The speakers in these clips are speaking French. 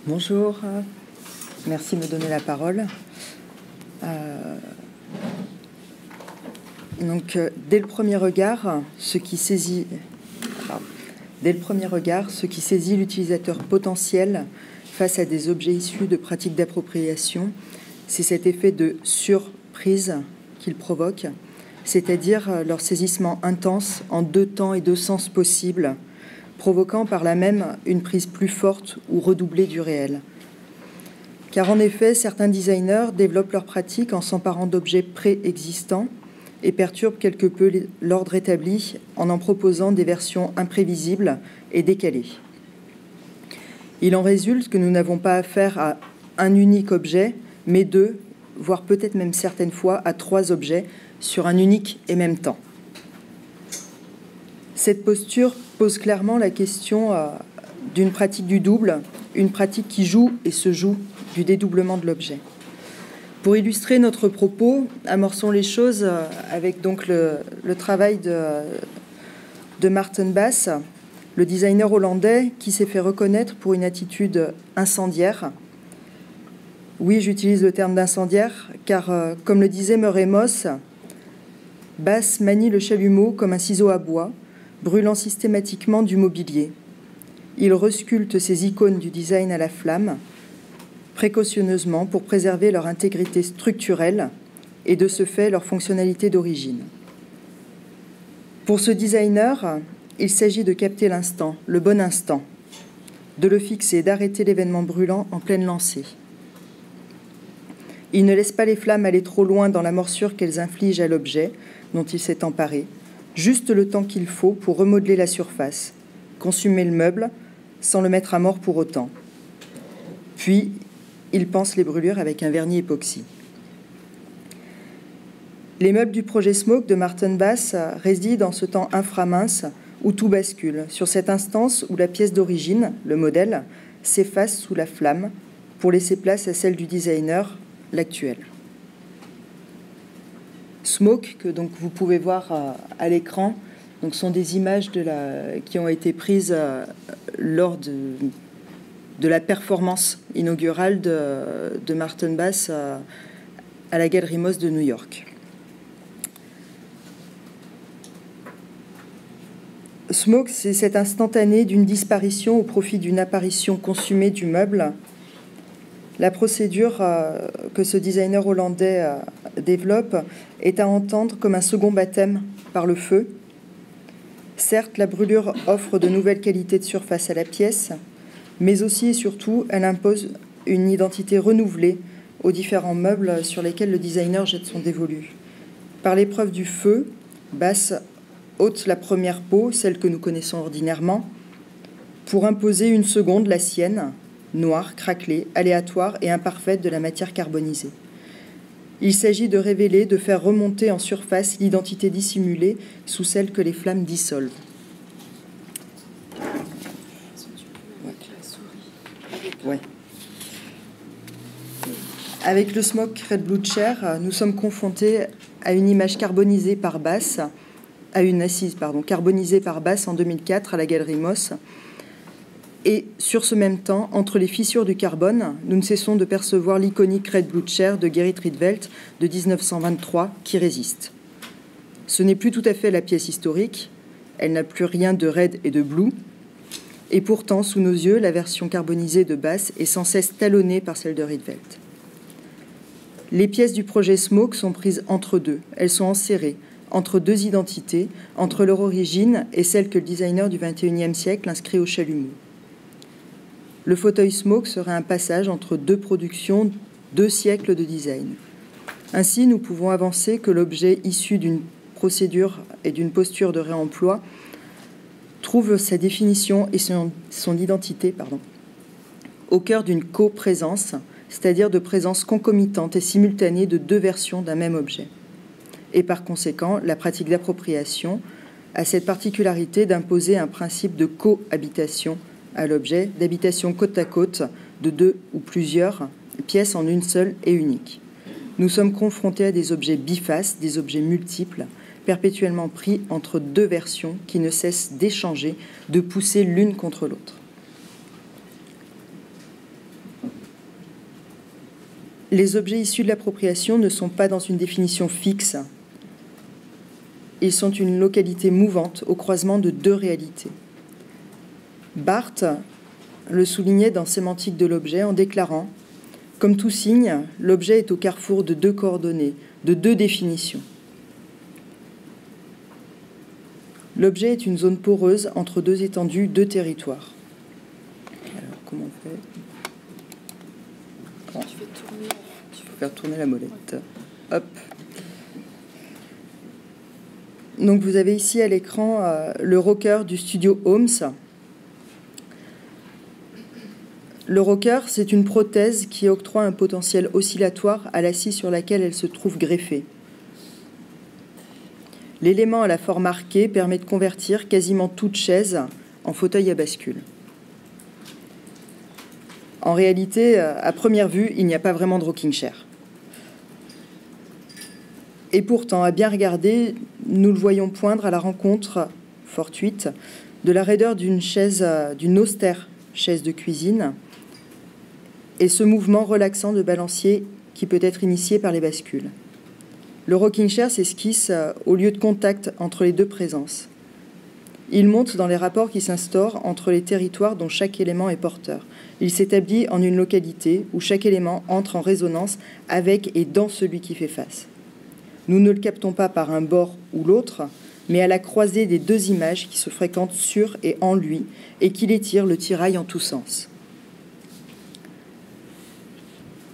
Bonjour, merci de me donner la parole. Dès le premier regard, ce qui saisit l'utilisateur potentiel face à des objets issus de pratiques d'appropriation, c'est cet effet de surprise qu'il provoque, c'est-à-dire leur saisissement intense en deux temps et deux sens possibles, provoquant par là même une prise plus forte ou redoublée du réel. Car en effet, certains designers développent leur pratique en s'emparant d'objets préexistants et perturbent quelque peu l'ordre établi en proposant des versions imprévisibles et décalées. Il en résulte que nous n'avons pas affaire à un unique objet, mais deux, voire peut-être même certaines fois à trois objets sur un unique et même temps. Cette posture pose clairement la question d'une pratique du double, une pratique qui joue et se joue du dédoublement de l'objet. Pour illustrer notre propos, amorçons les choses avec donc le travail de Maarten Bass, le designer hollandais qui s'est fait reconnaître pour une attitude incendiaire. Oui, j'utilise le terme d'incendiaire, car comme le disait Murray Moss, Bass manie le chalumeau comme un ciseau à bois, brûlant systématiquement du mobilier. Il resculpte ces icônes du design à la flamme, précautionneusement pour préserver leur intégrité structurelle et de ce fait leur fonctionnalité d'origine. Pour ce designer, il s'agit de capter l'instant, le bon instant, de le fixer, d'arrêter l'événement brûlant en pleine lancée. Il ne laisse pas les flammes aller trop loin dans la morsure qu'elles infligent à l'objet dont il s'est emparé, juste le temps qu'il faut pour remodeler la surface, consumer le meuble sans le mettre à mort pour autant. Puis, il panse les brûlures avec un vernis époxy. Les meubles du projet Smoke de Maarten Bass résident dans ce temps inframince où tout bascule, sur cette instance où la pièce d'origine, le modèle, s'efface sous la flamme pour laisser place à celle du designer, l'actuel. Smoke, que donc vous pouvez voir à l'écran, donc sont des images qui ont été prises lors de la performance inaugurale de Maarten Bass à la Galerie Moss de New York. Smoke, c'est cet instantané d'une disparition au profit d'une apparition consumée du meuble. La procédure que ce designer hollandais développe est à entendre comme un second baptême par le feu. Certes, la brûlure offre de nouvelles qualités de surface à la pièce, mais aussi et surtout, elle impose une identité renouvelée aux différents meubles sur lesquels le designer jette son dévolu. Par l'épreuve du feu, Bass ôte la première peau, celle que nous connaissons ordinairement, pour imposer une seconde, la sienne, noire, craquelée, aléatoire et imparfaite de la matière carbonisée. Il s'agit de révéler, de faire remonter en surface l'identité dissimulée sous celle que les flammes dissolvent. Ouais. Avec le Smoke Red Blue Chair, nous sommes confrontés à une image carbonisée par Bass, à une assise, carbonisée par Bass en 2004 à la Galerie Moss. Et sur ce même temps, entre les fissures du carbone, nous ne cessons de percevoir l'iconique Red Blue Chair de Gerrit Rietveld de 1923 qui résiste. Ce n'est plus tout à fait la pièce historique, elle n'a plus rien de red et de blue, et pourtant, sous nos yeux, la version carbonisée de Bass est sans cesse talonnée par celle de Rietveld. Les pièces du projet Smoke sont prises entre deux, elles sont enserrées, entre deux identités, entre leur origine et celle que le designer du XXIe siècle inscrit au chalumeau. Le fauteuil Smoke serait un passage entre deux productions, 2 siècles de design. Ainsi, nous pouvons avancer que l'objet issu d'une procédure et d'une posture de réemploi trouve sa définition et son identité au cœur d'une coprésence, c'est-à-dire de présence concomitante et simultanée de deux versions d'un même objet. Et par conséquent, la pratique d'appropriation a cette particularité d'imposer un principe de cohabitation à l'objet, d'habitation côte à côte de deux ou plusieurs pièces en une seule et unique. Nous sommes confrontés à des objets bifaces, des objets multiples, perpétuellement pris entre deux versions qui ne cessent d'échanger, de pousser l'une contre l'autre. Les objets issus de l'appropriation ne sont pas dans une définition fixe. Ils sont une localité mouvante au croisement de deux réalités. Barthes le soulignait dans Sémantique de l'objet en déclarant « Comme tout signe, l'objet est au carrefour de deux coordonnées, de deux définitions. L'objet est une zone poreuse entre deux étendues, deux territoires. » Alors, comment on fait ? Il faut faire tourner la molette. Hop. Donc vous avez ici à l'écran le rocker du studio Holmes. Le rocker, c'est une prothèse qui octroie un potentiel oscillatoire à l'assise sur laquelle elle se trouve greffée. L'élément à la forme arquée permet de convertir quasiment toute chaise en fauteuil à bascule. En réalité, à première vue, il n'y a pas vraiment de rocking chair. Et pourtant, à bien regarder, nous le voyons poindre à la rencontre fortuite de la raideur d'une austère chaise de cuisine et ce mouvement relaxant de balancier qui peut être initié par les bascules. Le rocking chair s'esquisse au lieu de contact entre les deux présences. Il monte dans les rapports qui s'instaurent entre les territoires dont chaque élément est porteur. Il s'établit en une localité où chaque élément entre en résonance avec et dans celui qui fait face. Nous ne le captons pas par un bord ou l'autre, mais à la croisée des deux images qui se fréquentent sur et en lui et qui les tirent, le tiraillent en tous sens.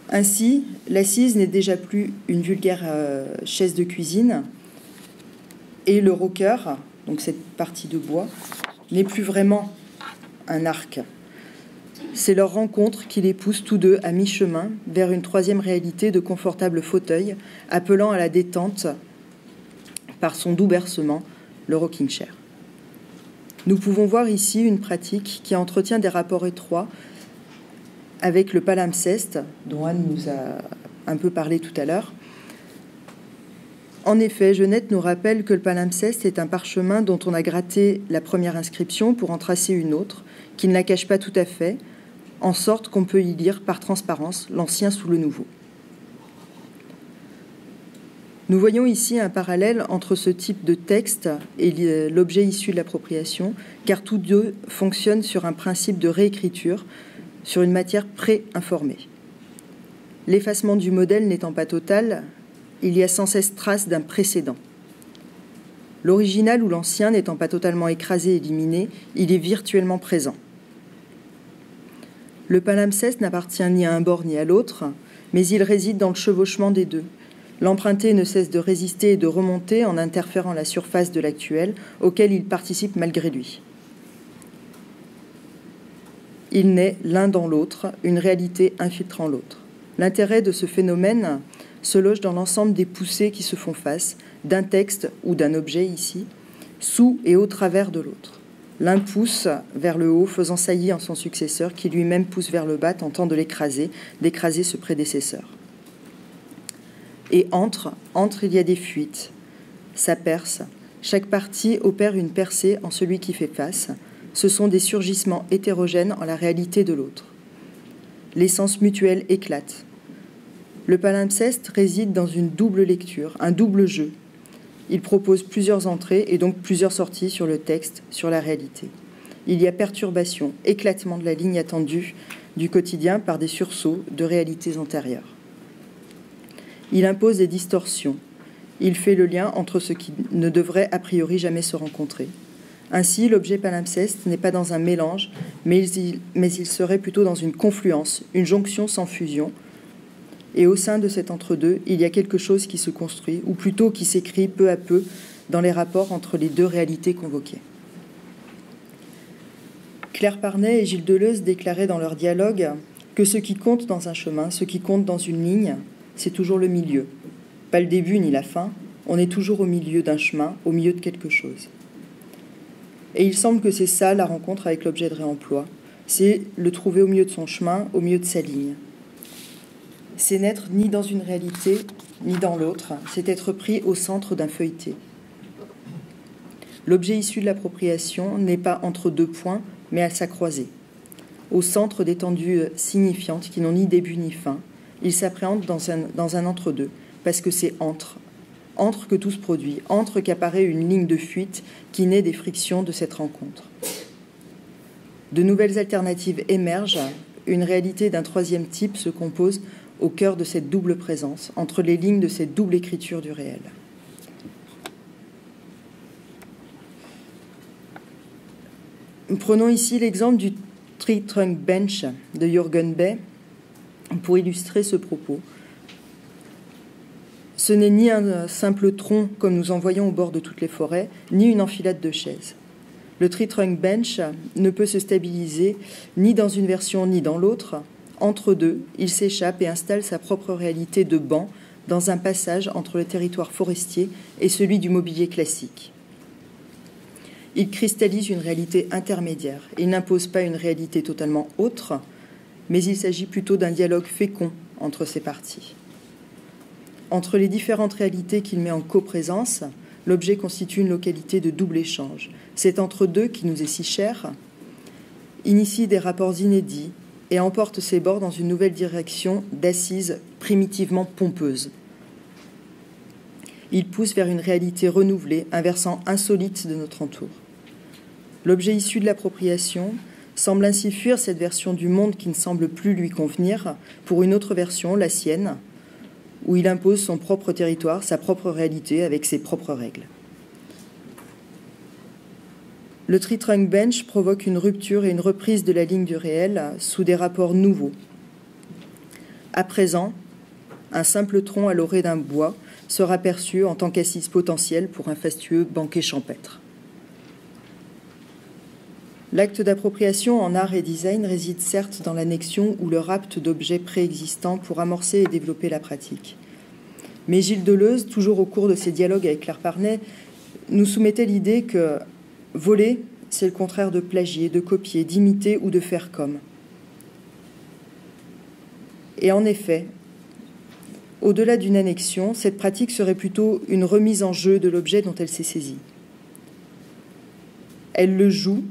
Ainsi, l'assise n'est déjà plus une vulgaire chaise de cuisine et le rocker, donc cette partie de bois, n'est plus vraiment un arc. C'est leur rencontre qui les pousse tous deux à mi-chemin vers une troisième réalité de confortable fauteuil, appelant à la détente par son doux bercement, le rocking chair. Nous pouvons voir ici une pratique qui entretient des rapports étroits avec le palimpseste, dont Anne nous a un peu parlé tout à l'heure. En effet, Genette nous rappelle que le palimpseste est un parchemin dont on a gratté la première inscription pour en tracer une autre, qui ne la cache pas tout à fait, en sorte qu'on peut y lire par transparence l'ancien sous le nouveau. Nous voyons ici un parallèle entre ce type de texte et l'objet issu de l'appropriation, car tous deux fonctionnent sur un principe de réécriture, sur une matière pré-informée. L'effacement du modèle n'étant pas total, il y a sans cesse trace d'un précédent. L'original ou l'ancien n'étant pas totalement écrasé et éliminé, il est virtuellement présent. Le palimpseste n'appartient ni à un bord ni à l'autre, mais il réside dans le chevauchement des deux. L'emprunté ne cesse de résister et de remonter en interférant la surface de l'actuel, auquel il participe malgré lui. Il naît l'un dans l'autre, une réalité infiltrant l'autre. L'intérêt de ce phénomène se loge dans l'ensemble des poussées qui se font face, d'un texte ou d'un objet ici, sous et au travers de l'autre. L'un pousse vers le haut, faisant saillie en son successeur, qui lui-même pousse vers le bas, tentant de l'écraser, d'écraser ce prédécesseur. Et entre, il y a des fuites. Ça perce. Chaque partie opère une percée en celui qui fait face. Ce sont des surgissements hétérogènes en la réalité de l'autre. L'essence mutuelle éclate. Le palimpseste réside dans une double lecture, un double jeu. Il propose plusieurs entrées et donc plusieurs sorties sur le texte, sur la réalité. Il y a perturbation, éclatement de la ligne attendue du quotidien par des sursauts de réalités antérieures. Il impose des distorsions. Il fait le lien entre ce qui ne devrait a priori jamais se rencontrer. Ainsi, l'objet palimpseste n'est pas dans un mélange, mais il serait plutôt dans une confluence, une jonction sans fusion. Et au sein de cet entre-deux, il y a quelque chose qui se construit, ou plutôt qui s'écrit peu à peu dans les rapports entre les deux réalités convoquées. Claire Parnet et Gilles Deleuze déclaraient dans leur dialogue que ce qui compte dans un chemin, ce qui compte dans une ligne, c'est toujours le milieu. Pas le début ni la fin, on est toujours au milieu d'un chemin, au milieu de quelque chose. Et il semble que c'est ça la rencontre avec l'objet de réemploi. C'est le trouver au milieu de son chemin, au milieu de sa ligne. C'est n'être ni dans une réalité, ni dans l'autre. C'est être pris au centre d'un feuilleté. L'objet issu de l'appropriation n'est pas entre deux points, mais à sa croisée. Au centre d'étendues signifiantes qui n'ont ni début ni fin, Il s'appréhende dans un entre-deux, parce que c'est entre que tout se produit, entre qu'apparaît une ligne de fuite qui naît des frictions de cette rencontre. De nouvelles alternatives émergent, une réalité d'un troisième type se compose au cœur de cette double présence, entre les lignes de cette double écriture du réel. Prenons ici l'exemple du Tree Trunk Bench de Jürgen Bey pour illustrer ce propos. Ce n'est ni un simple tronc comme nous en voyons au bord de toutes les forêts, ni une enfilade de chaises. Le Tree Trunk Bench ne peut se stabiliser ni dans une version ni dans l'autre. Entre deux, il s'échappe et installe sa propre réalité de banc dans un passage entre le territoire forestier et celui du mobilier classique. Il cristallise une réalité intermédiaire. Il n'impose pas une réalité totalement autre, mais il s'agit plutôt d'un dialogue fécond entre ces parties. Entre les différentes réalités qu'il met en coprésence, l'objet constitue une localité de double échange. Cet entre-deux qui nous est si cher initie des rapports inédits et emporte ses bords dans une nouvelle direction d'assises primitivement pompeuses. Il pousse vers une réalité renouvelée, un versant insolite de notre entour. L'objet issu de l'appropriation semble ainsi fuir cette version du monde qui ne semble plus lui convenir pour une autre version, la sienne, où il impose son propre territoire, sa propre réalité avec ses propres règles. Le Tree Trunk Bench provoque une rupture et une reprise de la ligne du réel sous des rapports nouveaux. À présent, un simple tronc à l'orée d'un bois sera perçu en tant qu'assise potentielle pour un fastueux banquet champêtre. L'acte d'appropriation en art et design réside certes dans l'annexion ou le rapt d'objets préexistants pour amorcer et développer la pratique. Mais Gilles Deleuze, toujours au cours de ses dialogues avec Claire Parnet, nous soumettait l'idée que voler, c'est le contraire de plagier, de copier, d'imiter ou de faire comme. Et en effet, au-delà d'une annexion, cette pratique serait plutôt une remise en jeu de l'objet dont elle s'est saisie. Elle le joue,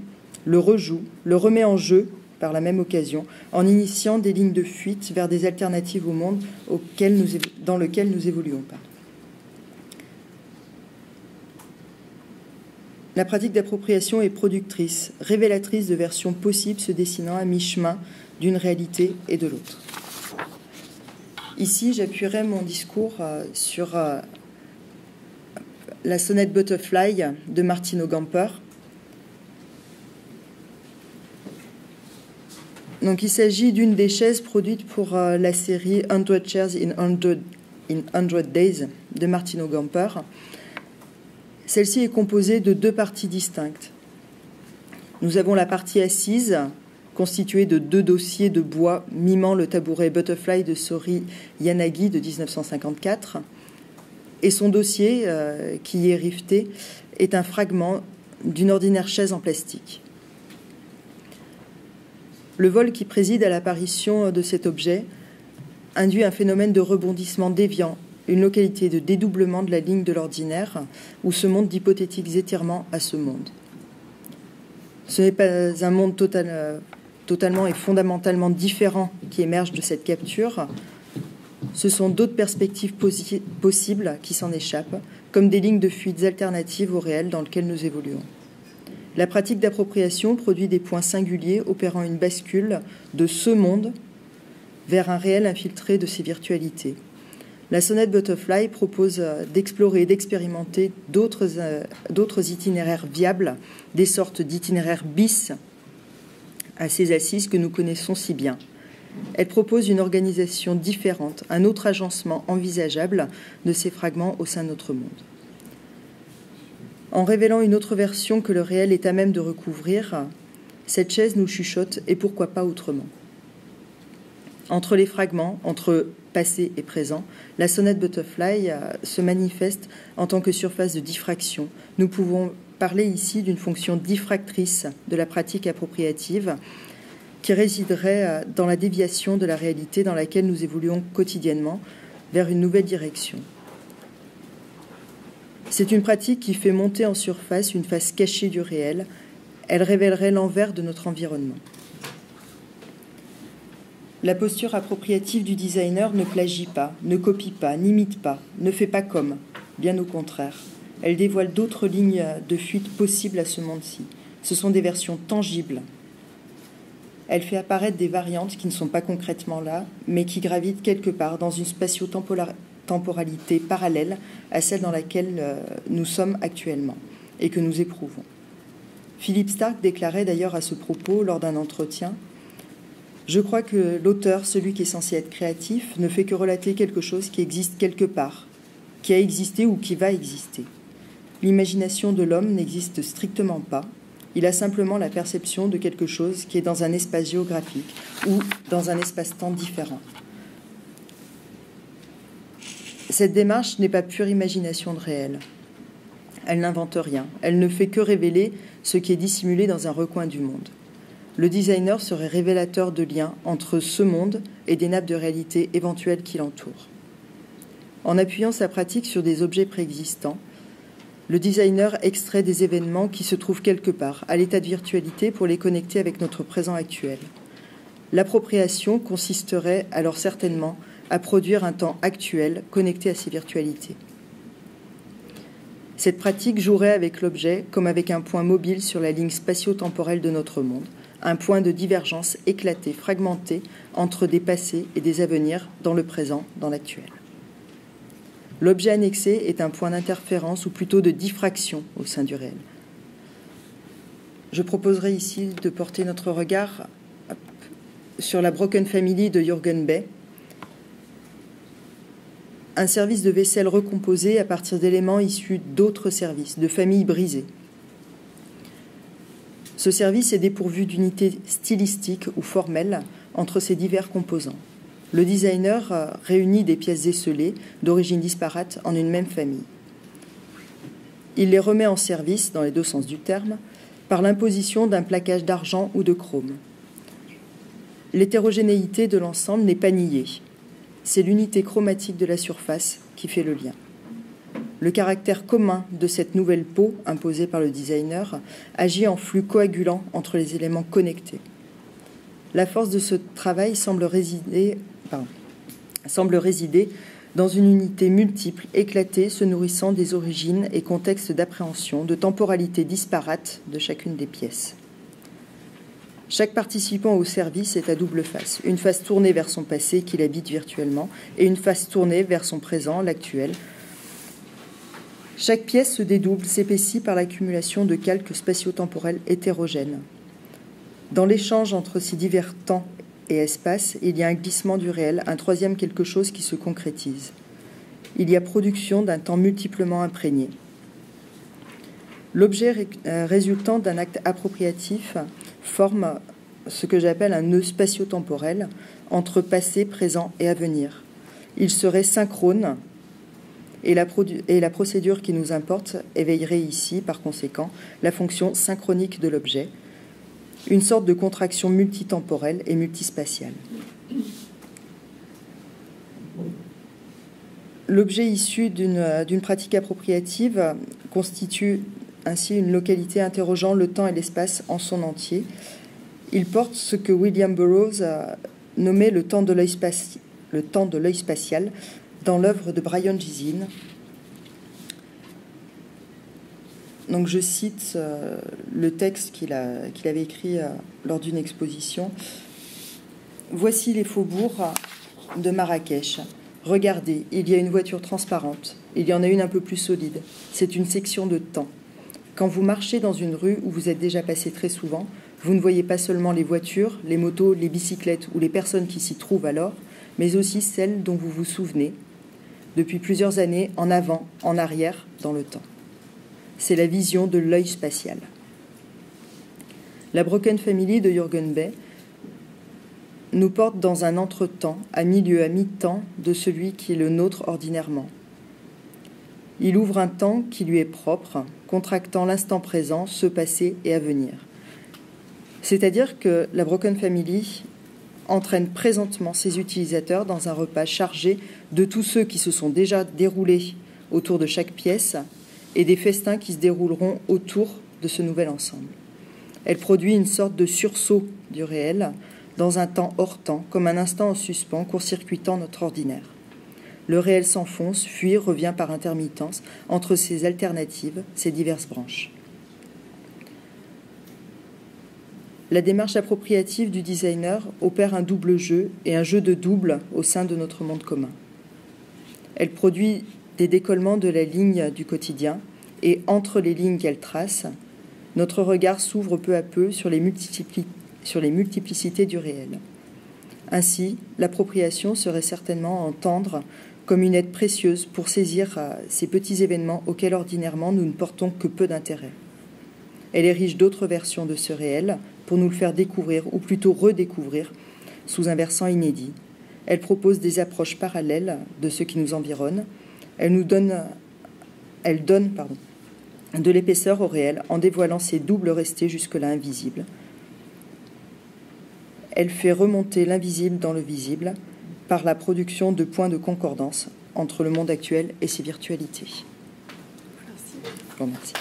le rejoue, le remet en jeu par la même occasion, en initiant des lignes de fuite vers des alternatives au monde dans lequel nous évoluons. La pratique d'appropriation est productrice, révélatrice de versions possibles se dessinant à mi-chemin d'une réalité et de l'autre. Ici, j'appuierai mon discours sur la sonnette Butterfly de Martino Gamper. Donc, il s'agit d'une des chaises produites pour la série 100 Chairs in 100 Days de Martino Gamper. Celle-ci est composée de deux parties distinctes. Nous avons la partie assise, constituée de deux dossiers de bois mimant le tabouret Butterfly de Sori Yanagi de 1954. Et son dossier, qui y est riveté, est un fragment d'une ordinaire chaise en plastique. Le vol qui préside à l'apparition de cet objet induit un phénomène de rebondissement déviant, une localité de dédoublement de la ligne de l'ordinaire, où se montent d'hypothétiques étirements à ce monde. Ce n'est pas un monde totalement et fondamentalement différent qui émerge de cette capture. Ce sont d'autres perspectives possibles qui s'en échappent, comme des lignes de fuites alternatives au réel dans lequel nous évoluons. La pratique d'appropriation produit des points singuliers opérant une bascule de ce monde vers un réel infiltré de ses virtualités. La sonnette Butterfly propose d'explorer et d'expérimenter d'autres itinéraires viables, des sortes d'itinéraires bis à ces assises que nous connaissons si bien. Elle propose une organisation différente, un autre agencement envisageable de ces fragments au sein de notre monde. En révélant une autre version que le réel est à même de recouvrir, cette chaise nous chuchote et pourquoi pas autrement. Entre les fragments, entre passé et présent, la sonnette Butterfly se manifeste en tant que surface de diffraction. Nous pouvons parler ici d'une fonction diffractrice de la pratique appropriative qui résiderait dans la déviation de la réalité dans laquelle nous évoluons quotidiennement vers une nouvelle direction. C'est une pratique qui fait monter en surface une face cachée du réel. Elle révélerait l'envers de notre environnement. La posture appropriative du designer ne plagie pas, ne copie pas, n'imite pas, ne fait pas comme, bien au contraire. Elle dévoile d'autres lignes de fuite possibles à ce monde-ci. Ce sont des versions tangibles. Elle fait apparaître des variantes qui ne sont pas concrètement là, mais qui gravitent quelque part dans une spatio-temporalité parallèle à celle dans laquelle nous sommes actuellement et que nous éprouvons. Philippe Starck déclarait d'ailleurs à ce propos lors d'un entretien « Je crois que l'auteur, celui qui est censé être créatif, ne fait que relater quelque chose qui existe quelque part, qui a existé ou qui va exister. L'imagination de l'homme n'existe strictement pas. Il a simplement la perception de quelque chose qui est dans un espace géographique ou dans un espace-temps différent. Cette démarche n'est pas pure imagination de réel. Elle n'invente rien. Elle ne fait que révéler ce qui est dissimulé dans un recoin du monde. Le designer serait révélateur de liens entre ce monde et des nappes de réalité éventuelles qui l'entourent. En appuyant sa pratique sur des objets préexistants, le designer extrait des événements qui se trouvent quelque part, à l'état de virtualité, pour les connecter avec notre présent actuel. L'appropriation consisterait alors certainement à produire un temps actuel connecté à ces virtualités. Cette pratique jouerait avec l'objet comme avec un point mobile sur la ligne spatio-temporelle de notre monde, un point de divergence éclaté, fragmenté entre des passés et des avenirs dans le présent, dans l'actuel. L'objet annexé est un point d'interférence ou plutôt de diffraction au sein du réel. Je proposerai ici de porter notre regard sur la Broken Family de Jürgen Bey, un service de vaisselle recomposé à partir d'éléments issus d'autres services, de familles brisées. Ce service est dépourvu d'unité stylistique ou formelle entre ses divers composants. Le designer réunit des pièces esselées d'origine disparate en une même famille. Il les remet en service, dans les deux sens du terme, par l'imposition d'un plaquage d'argent ou de chrome. L'hétérogénéité de l'ensemble n'est pas niée. C'est l'unité chromatique de la surface qui fait le lien. Le caractère commun de cette nouvelle peau imposée par le designer agit en flux coagulant entre les éléments connectés. La force de ce travail semble résider dans une unité multiple, éclatée, se nourrissant des origines et contextes d'appréhension, de temporalité disparate de chacune des pièces. Chaque participant au service est à double face, une face tournée vers son passé qu'il habite virtuellement et une face tournée vers son présent, l'actuel. Chaque pièce se dédouble, s'épaissit par l'accumulation de calques spatio-temporels hétérogènes. Dans l'échange entre ces divers temps et espaces, il y a un glissement du réel, un troisième quelque chose qui se concrétise. Il y a production d'un temps multiplement imprégné. L'objet résultant d'un acte appropriatif forme ce que j'appelle un nœud spatio-temporel entre passé, présent et avenir. Il serait synchrone et la procédure qui nous importe éveillerait ici, par conséquent, la fonction synchronique de l'objet, une sorte de contraction multitemporelle et multispatiale. L'objet issu d'une pratique appropriative constitue ainsi une localité interrogeant le temps et l'espace en son entier. Il porte ce que William Burroughs a nommé le temps de l'œil spatial dans l'œuvre de Brian Gysin. Donc je cite le texte qu'il avait écrit lors d'une exposition. « Voici les faubourgs de Marrakech. Regardez, il y a une voiture transparente. Il y en a une un peu plus solide. C'est une section de temps. Quand vous marchez dans une rue où vous êtes déjà passé très souvent, vous ne voyez pas seulement les voitures, les motos, les bicyclettes ou les personnes qui s'y trouvent alors, mais aussi celles dont vous vous souvenez, depuis plusieurs années, en avant, en arrière, dans le temps. C'est la vision de l'œil spatial. » La Broken Family de Jürgen Bey nous porte dans un entre-temps, à milieu, à mi-temps de celui qui est le nôtre ordinairement. Il ouvre un temps qui lui est propre, contractant l'instant présent, ce passé et à venir. C'est-à-dire que la Broken Family entraîne présentement ses utilisateurs dans un repas chargé de tous ceux qui se sont déjà déroulés autour de chaque pièce et des festins qui se dérouleront autour de ce nouvel ensemble. Elle produit une sorte de sursaut du réel dans un temps hors temps, comme un instant en suspens, court-circuitant notre ordinaire. Le réel s'enfonce, fuit, revient par intermittence, entre ces alternatives, ces diverses branches. La démarche appropriative du designer opère un double jeu et un jeu de double au sein de notre monde commun. Elle produit des décollements de la ligne du quotidien et entre les lignes qu'elle trace, notre regard s'ouvre peu à peu sur les multiplicités du réel. Ainsi, l'appropriation serait certainement à entendre comme une aide précieuse pour saisir ces petits événements auxquels ordinairement nous ne portons que peu d'intérêt. Elle est riche d'autres versions de ce réel pour nous le faire découvrir, ou plutôt redécouvrir, sous un versant inédit. Elle propose des approches parallèles de ce qui nous environne. Elle donne de l'épaisseur au réel en dévoilant ses doubles restés jusque-là invisibles. Elle fait remonter l'invisible dans le visible par la production de points de concordance entre le monde actuel et ses virtualités. Merci. Je vous remercie.